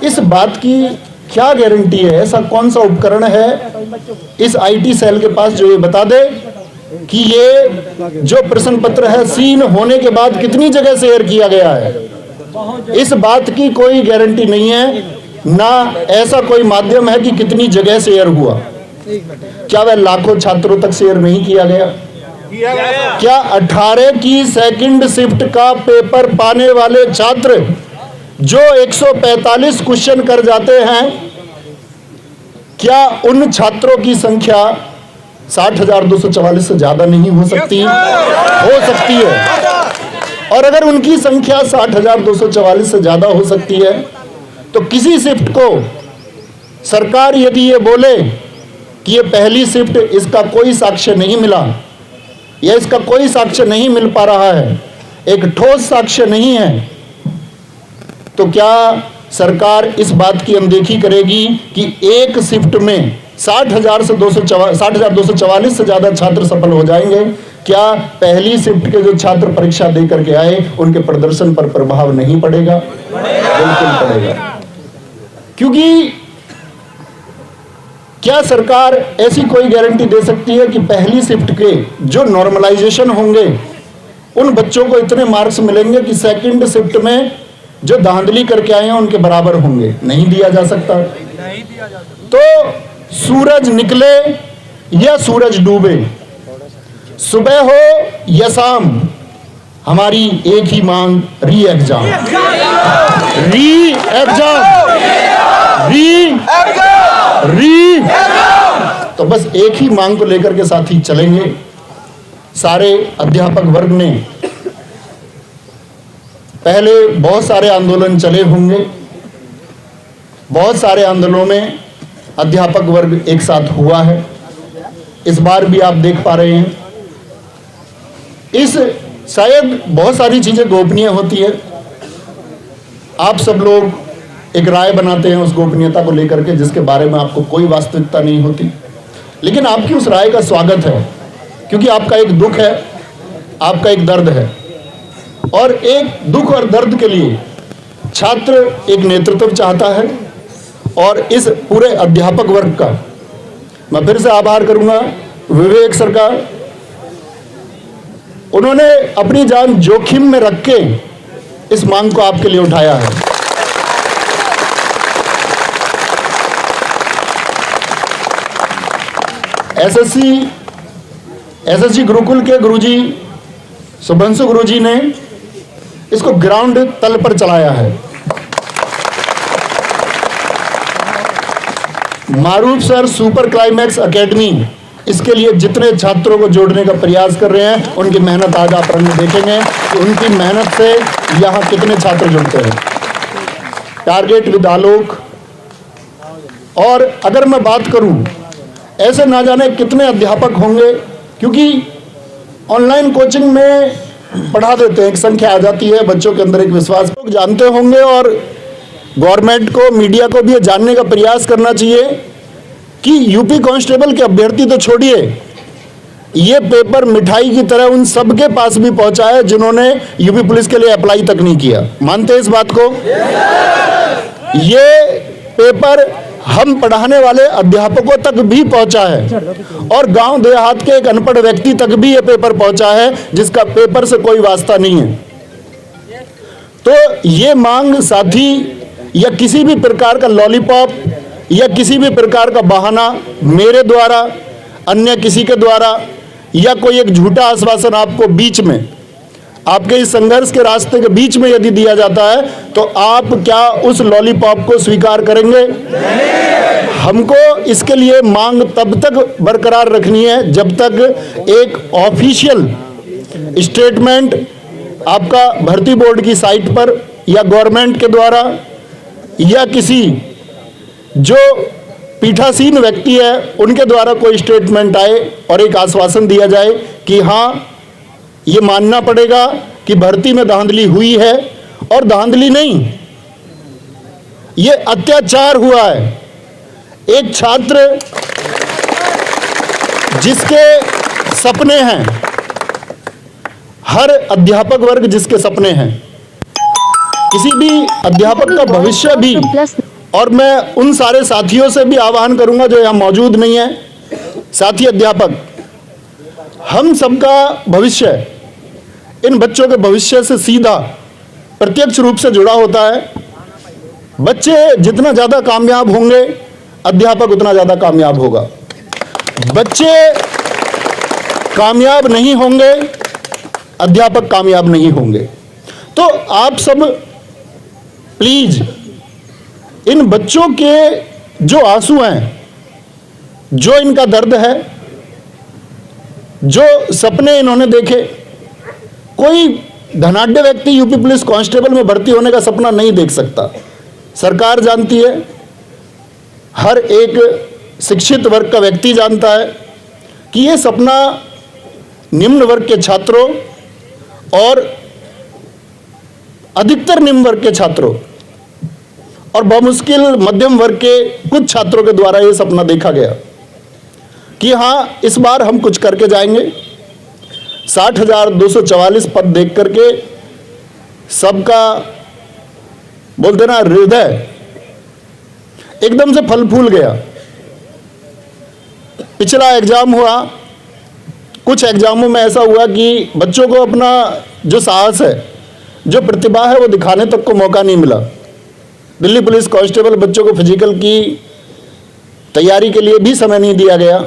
इस बात की क्या गारंटी है, ऐसा कौन सा उपकरण है इस आईटी सेल के पास जो ये बता दे कि ये जो प्रश्न पत्र है सीन होने के बाद कितनी जगह शेयर किया गया है? इस बात की कोई गारंटी नहीं है, ना ऐसा कोई माध्यम है कि कितनी जगह शेयर हुआ। क्या वह लाखों छात्रों तक शेयर नहीं किया गया? क्या 18 की सेकंड शिफ्ट का पेपर पाने वाले छात्र जो 145 क्वेश्चन कर जाते हैं, क्या उन छात्रों की संख्या 60,244 से ज्यादा नहीं हो सकती? हो सकती है। और अगर उनकी संख्या 60,244 से ज्यादा हो सकती है तो किसी शिफ्ट को सरकार यदि ये बोले कि ये पहली शिफ्ट, इसका कोई साक्ष्य नहीं मिला या इसका कोई साक्ष्य नहीं मिल पा रहा है, एक ठोस साक्ष्य नहीं है, तो क्या सरकार इस बात की अनदेखी करेगी कि एक शिफ्ट में 60,244 से ज्यादा छात्र सफल हो जाएंगे? क्या पहली शिफ्ट के जो छात्र परीक्षा दे करके आए उनके प्रदर्शन पर प्रभाव नहीं पड़ेगा? बिल्कुल पड़ेगा। क्योंकि क्या सरकार ऐसी कोई गारंटी दे सकती है कि पहली शिफ्ट के जो नॉर्मलाइजेशन होंगे उन बच्चों को इतने मार्क्स मिलेंगे कि सेकंड शिफ्ट में जो धांधली करके आए हैं उनके बराबर होंगे? नहीं दिया जा सकता। तो सूरज निकले या सूरज डूबे, सुबह हो या शाम, हमारी एक ही मांग, री एग्जाम, री एग्जाम, री। तो बस एक ही मांग को लेकर के साथ ही चलेंगे। सारे अध्यापक वर्ग ने पहले बहुत सारे आंदोलन चले होंगे, बहुत सारे आंदोलनों में अध्यापक वर्ग एक साथ हुआ है। इस बार भी आप देख पा रहे हैं, शायद बहुत सारी चीजें गोपनीय होती है, आप सब लोग एक राय बनाते हैं उस गोपनीयता को लेकर के जिसके बारे में आपको कोई वास्तविकता नहीं होती, लेकिन आपकी उस राय का स्वागत है, क्योंकि आपका एक दुख है, आपका एक दर्द है, और एक दुख और दर्द के लिए छात्र एक नेतृत्व चाहता है। और इस पूरे अध्यापक वर्ग का मैं फिर से आभार करूंगा विवेक सर का, उन्होंने अपनी जान जोखिम में रख के इस मांग को आपके लिए उठाया है। एसएससी गुरुकुल के गुरुजी शुभंशु गुरुजी ने इसको ग्राउंड तल पर चलाया है। मारूफ सर सुपर क्लाइमैक्स एकेडमी इसके लिए जितने छात्रों को जोड़ने का प्रयास कर रहे हैं, उनकी मेहनत आज आप रंग देखेंगे कि उनकी मेहनत से यहाँ कितने छात्र जुड़ते हैं। टारगेट विद आलोक। और अगर मैं बात करूं, ऐसे ना जाने कितने अध्यापक होंगे, क्योंकि ऑनलाइन कोचिंग में पढ़ा देते हैं, एक संख्या आ जाती है, बच्चों के अंदर एक विश्वास, लोग जानते होंगे। और गवर्नमेंट को, मीडिया को भी ये जानने का प्रयास करना चाहिए कि यूपी कांस्टेबल के अभ्यर्थी तो छोड़िए, ये पेपर मिठाई की तरह उन सबके पास भी पहुंचा है जिन्होंने यूपी पुलिस के लिए अप्लाई तक नहीं किया। मानते हैं इस बात को? ये पेपर हम पढ़ाने वाले अध्यापकों तक भी पहुंचा है, और गांव देहात के एक अनपढ़ व्यक्ति तक भी ये पेपर पहुंचा है जिसका पेपर से कोई वास्ता नहीं है। तो ये मांग साथी या किसी भी प्रकार का लॉलीपॉप या किसी भी प्रकार का बहाना मेरे द्वारा, अन्य किसी के द्वारा, या कोई एक झूठा आश्वासन आपको बीच में, आपके इस संघर्ष के रास्ते के बीच में यदि दिया जाता है, तो आप क्या उस लॉलीपॉप को स्वीकार करेंगे? हमको इसके लिए मांग तब तक बरकरार रखनी है जब तक एक ऑफिशियल स्टेटमेंट आपका भर्ती बोर्ड की साइट पर या गवर्नमेंट के द्वारा या किसी जो पीठासीन व्यक्ति है उनके द्वारा कोई स्टेटमेंट आए और एक आश्वासन दिया जाए कि हाँ, ये मानना पड़ेगा कि भर्ती में धांधली हुई है, और धांधली नहीं, ये अत्याचार हुआ है। एक छात्र जिसके सपने हैं, हर अध्यापक वर्ग जिसके सपने हैं, किसी भी अध्यापक का भविष्य भी और मैं उन सारे साथियों से भी आह्वान करूंगा जो यहाँ मौजूद नहीं है, साथी अध्यापक, हम सबका भविष्य इन बच्चों के भविष्य से सीधा प्रत्यक्ष रूप से जुड़ा होता है। बच्चे जितना ज़्यादा कामयाब होंगे, अध्यापक उतना ज़्यादा कामयाब होगा। बच्चे कामयाब नहीं होंगे, अध्यापक कामयाब नहीं होंगे। तो आप सब प्लीज इन बच्चों के जो आंसू हैं, जो इनका दर्द है, जो सपने इन्होंने देखे, कोई धनाढ्य व्यक्ति यूपी पुलिस कांस्टेबल में भर्ती होने का सपना नहीं देख सकता। सरकार जानती है, हर एक शिक्षित वर्ग का व्यक्ति जानता है कि ये सपना निम्न वर्ग के छात्रों और अधिकतर निम्न वर्ग के छात्रों और बमुश्किल मध्यम वर्ग के कुछ छात्रों के द्वारा ये सपना देखा गया कि हाँ, इस बार हम कुछ करके जाएंगे। 60,244 पद देख करके सबका बोलते ना हृदय एकदम से फल फूल गया। पिछला एग्जाम हुआ, कुछ एग्जामों में ऐसा हुआ कि बच्चों को अपना जो साहस है, जो प्रतिभा है, वो दिखाने तक को मौका नहीं मिला। दिल्ली पुलिस कांस्टेबल बच्चों को फिजिकल की तैयारी के लिए भी समय नहीं दिया गया,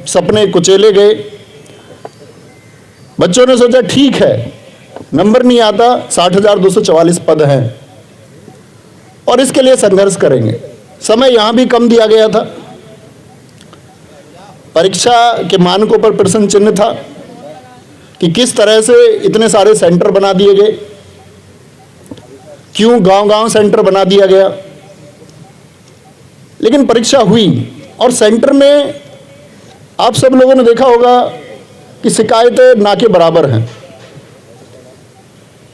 सपने कुचेले गए। बच्चों ने सोचा ठीक है, नंबर नहीं आता, 60,244 पद हैं और इसके लिए संघर्ष करेंगे। समय यहां भी कम दिया गया था, परीक्षा के मानकों पर प्रश्न चिन्ह था कि किस तरह से इतने सारे सेंटर बना दिए गए, क्यों गांव-गांव सेंटर बना दिया गया। लेकिन परीक्षा हुई और सेंटर में आप सब लोगों ने देखा होगा कि शिकायतें ना के बराबर हैं।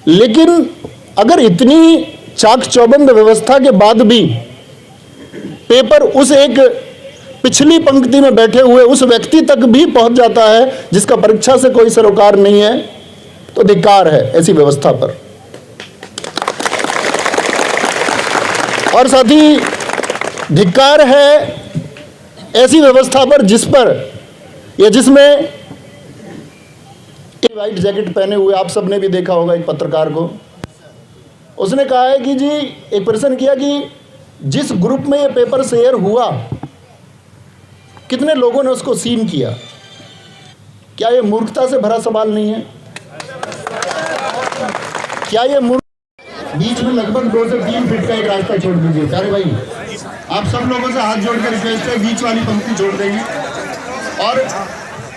लेकिन अगर इतनी चाक चौबंद व्यवस्था के बाद भी पेपर उस एक पिछली पंक्ति में बैठे हुए उस व्यक्ति तक भी पहुंच जाता है जिसका परीक्षा से कोई सरोकार नहीं है, तो धिक्कार है ऐसी व्यवस्था पर। और साथ ही धिक्कार है ऐसी व्यवस्था पर जिस पर या जिसमें व्हाइट जैकेट पहने हुए आप सबने भी देखा होगा एक पत्रकार को, उसने कहा है कि जी, एक प्रश्न किया कि जिस ग्रुप में ये पेपर शेयर हुआ कितने लोगों ने उसको सीन किया। क्या ये मूर्खता से भरा सवाल नहीं है? क्या ये बीच में लगभग 2 से 3 फीट का एक रास्ता छोड़ दीजिए। सारे भाई आप सब लोगों से हाथ जोड़कर रिक्वेस्ट है, बीच वाली पंक्ति छोड़ देंगे और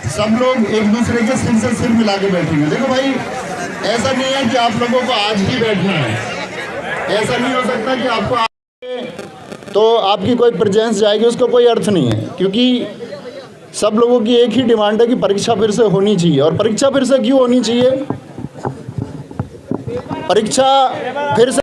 सब लोग एक दूसरे के सिर से सिर मिला के बैठेंगे। देखो भाई, ऐसा नहीं है कि आप लोगों को आज ही बैठना है, ऐसा नहीं हो सकता कि आपको तो आपकी कोई प्रेजेंस जाएगी, उसका कोई अर्थ नहीं है। क्योंकि सब लोगों की एक ही डिमांड है कि परीक्षा फिर से होनी चाहिए। और परीक्षा फिर से क्यों होनी चाहिए? परीक्षा फिर से